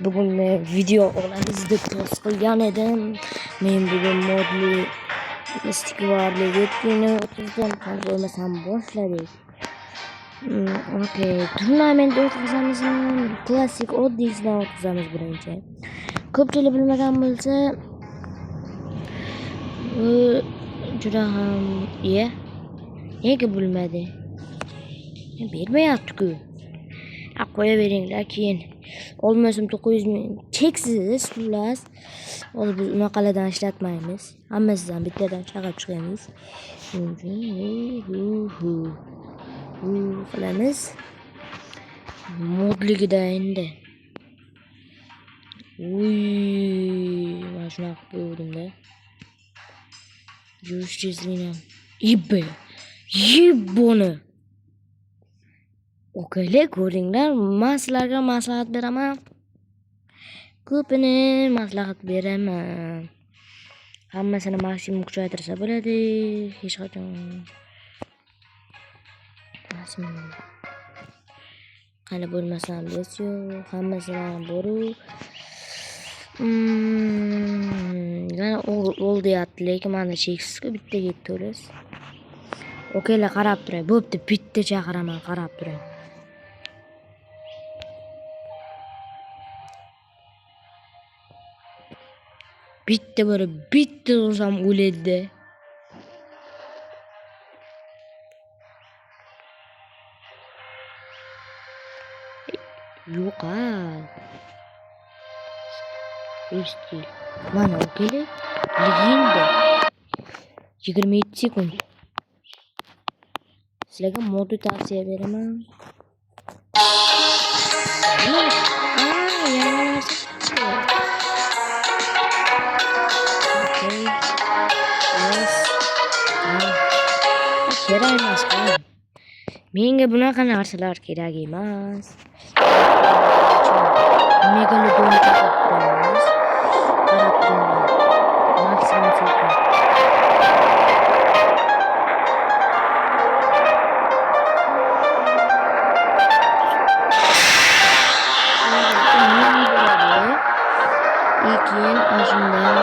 Bugun men video olamiz deb post qilgan edim. Men bugun modli istiqbolli yetgini o'tkazdim. Qani bo'lmasam boshladik. Okey, turnament o'tkazamizmi? Klassik oddiysidan o'tkazamiz birinchi. Ko'pchilik bilmagan bo'lsa, juda ham nega bilmadi? Bermayapti-ku. Qo'yaveringlar, keyin olmasam 900 ming cheksiz xullas. Hozir biz unaqalardan ishlatmaymiz. Hammasidan bittadan chiqarib chiqamiz. Qilamiz. Modligida endi. Mana shunaqa qo'ydim-da. Jurishchizlikni. Yibboni. Okeylar, ko'ringlar, men sizlarga maslahat beraman. Ko'pini maslahat beraman. Hammasini maksimum kuchaytirsa bo'ladi. Hech qachon maksimum qani bo'lmasam biz yo'q, hammasidan boru. Yana ol deyapti, lekin mana cheksizku bitta ketdi. Okeylar, qarab turing. Bo'pti, bitta chaqiraman, qarab turing. Bitta bo'lib, bitta ursam o'ladi. Yo'q a. Eshitdi. Mana okeylar. Legenda. 27 sekund. Sizlarga modni tavsiya beraman. Kerak emas. Menga bunaqa narsalar kerak emas. Megalodon chaqiramiz. Maksimum sekund. Keyin ashundan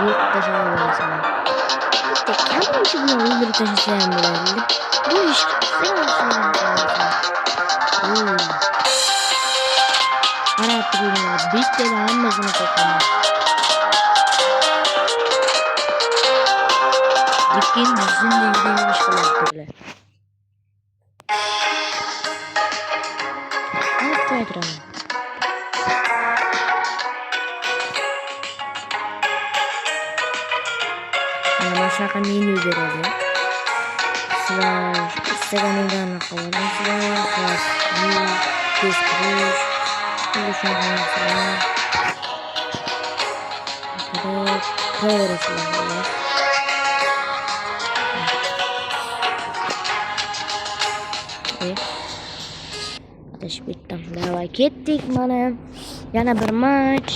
yo'q tashlayverasizlar. Qancha shuni o'ldirib tashlasa ham bo'ladi. Bu ish qarab turinglar, bittadan hammasini qo'yaman. Lekin zindagida yurish qilyaptilar. Aytiraman. Shunaqa menu beradi. Sizlar istaganinglarni qilasizlar. Test qilish. Shunaqa narsalar. Qilaverasizlar. Adashib ketdim. Davay ketdik mana. Yana bir match.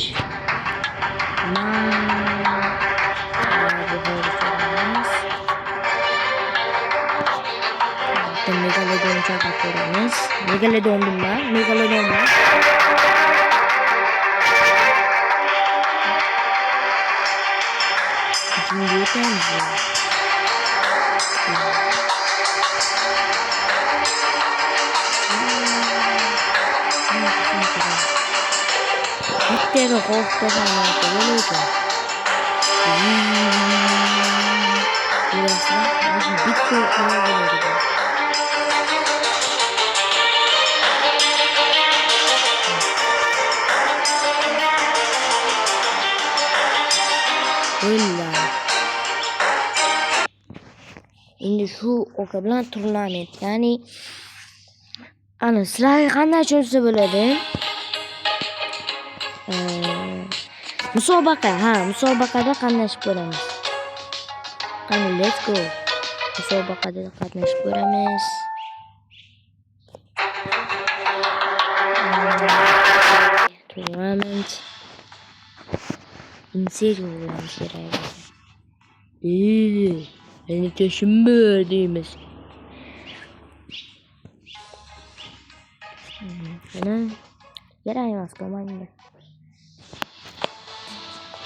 Megalodon chaqirib ko'ramiz. Megalodon nima? Megalodon bor. Shunga yetamiz. Bittaga qo'rqib bo'ladi. Bitta bo'ladi. Endi shu oka bilan turnament, ya'ni ana sizlarga qanday tushunsa bo'ladi? Musobaqada qatnashib ko'ramiz. Qani, let's go. Musobaqada qatnashib ko'ramiz. Turnament. Insider bo'lamiz kerak. Beni taşınma deyimiz. kerak emas komanda.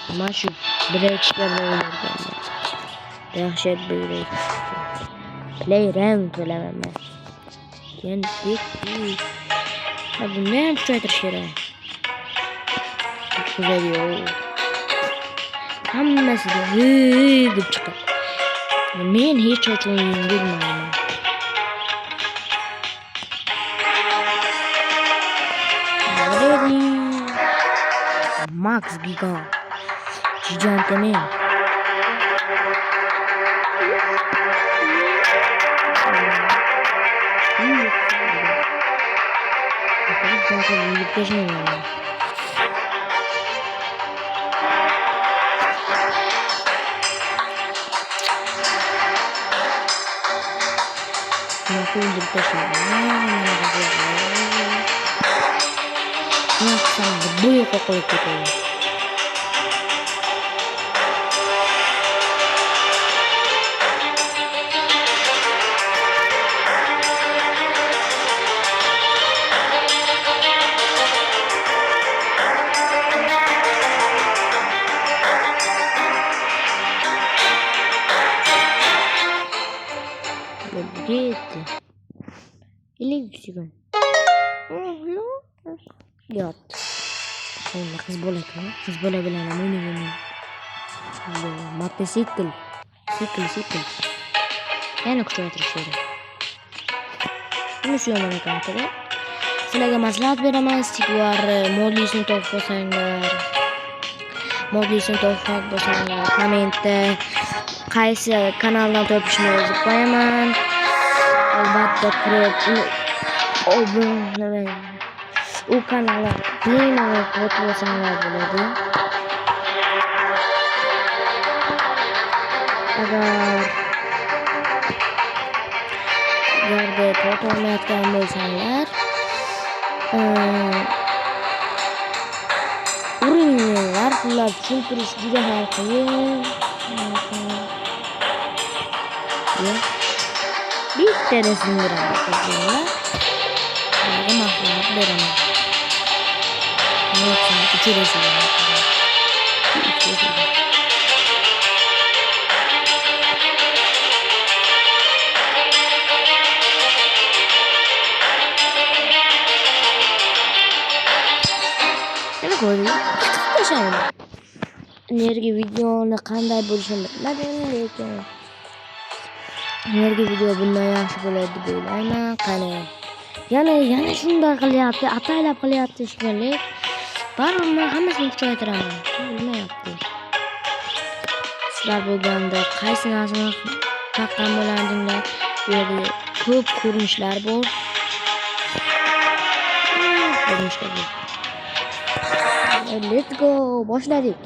Mana shu birinchilar bilan o'ynayman. Dahshat bo'ldi. Play round bilaman men. Kendik. Ha bunda ham kuchaytirish kerak. Güzel. Hammasi deb chiqadi. Men hech qachon yengilmayman. Max Gigant men. Boy kokoy kokoy. Gitti. İlik çıkın. Yat. Sonra kız bola kan. Kız bola bilen oynuyor. Motosikl. Sikl. Yani kuchaytirishadi. Buni shu yomon ekan to'g'ri. Sizlarga maslahat beraman, stiklar modlisini topib olsanglar. Modlisini topib olsanglar, kommentda qaysi kanaldan topishni yozib qo'yaman. Albatta kirib u kanalga bemalol kutib olsanglar bo'ladi. Agar to'xtamayotgan bo'lsanglar, uringlar, pullar tushuntirish juda ham qiyin. Bitta rasmlarni qilinglar. Sizlarga maslahat beraman. Nima uchun Nergi videoni qanday bo'lishini bilmadim, lekin nergi video bundan yaxshi bo'ladi deb o'ylayman. Qani yana shunday qilyapti, ataylab qilyapti shekilli. Baribir hammasini kuchaytiraman. Bilmayapti. Sizlar bo'lganda qaysi narsani taqqan bo'lardinglar? Bu yerda ko'p ko'rinishlar bor. Let's go. Boshladik.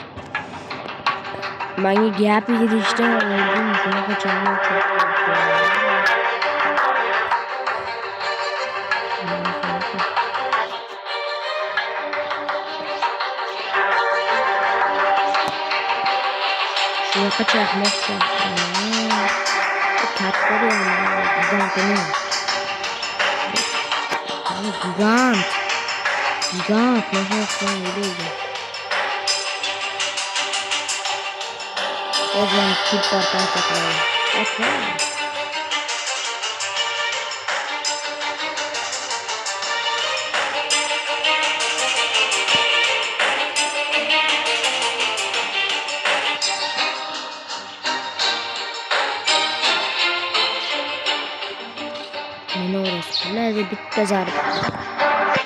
Menga gap yig'ishdan oldin shunaqa chaqmoq shunaqa chaqmoq katta gigant Ozan super tanqatlaydi. Okay. Menga bitta zarb.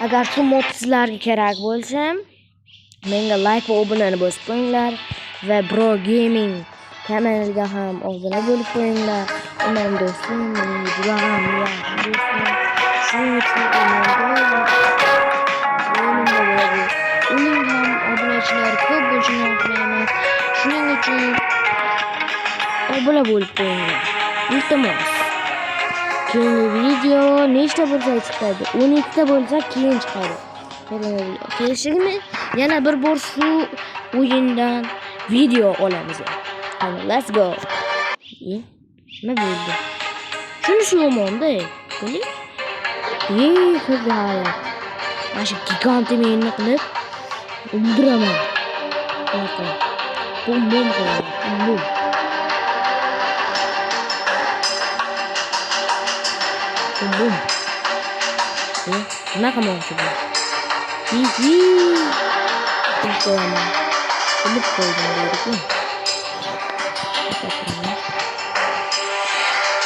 Agar shu mod sizlarga kerak bo'lsa, menga like va obunani bosib qo'yinglar va Bro Gaming kanaliga ham obuna bo'lib qo'yinglar. Uning do'stim, mening juda ham yaxshi do'stim. Shuning uchun uning ham obunachilari ko'p bo'lishini xohlayman. Shuning uchun obuna bo'lib qo'yinglar. Iltimos. Keyingi video nechta bo'lsa chiqadi? 12 ta bo'lsa keyin chiqadi. Kelishingmi? Yana bir bor shu o'yindan video olamiz. Let's go. Nima bo'ldi? Shuni shu yomonda. Ko'ring. Xuddi hayot. Mana shu gigant meni qilib o'ldiraman. Bum bum qo'yaman. Bum. Bum bum. Nima qilmoqchi bu? Hihi. Qo'yaman. Qilib qo'ydim deydi-ku.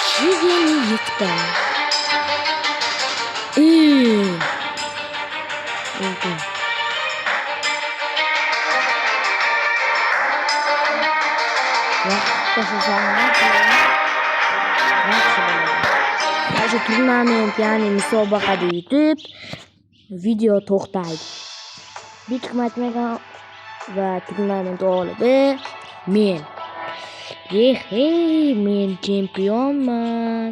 Chigini yutdim. O'ldim. Vaqtda shu turnament, ya'ni musobaqada yutib, video to'xtaydi. Bitta aytmagan va turnament g'olibi men. Men chempionman.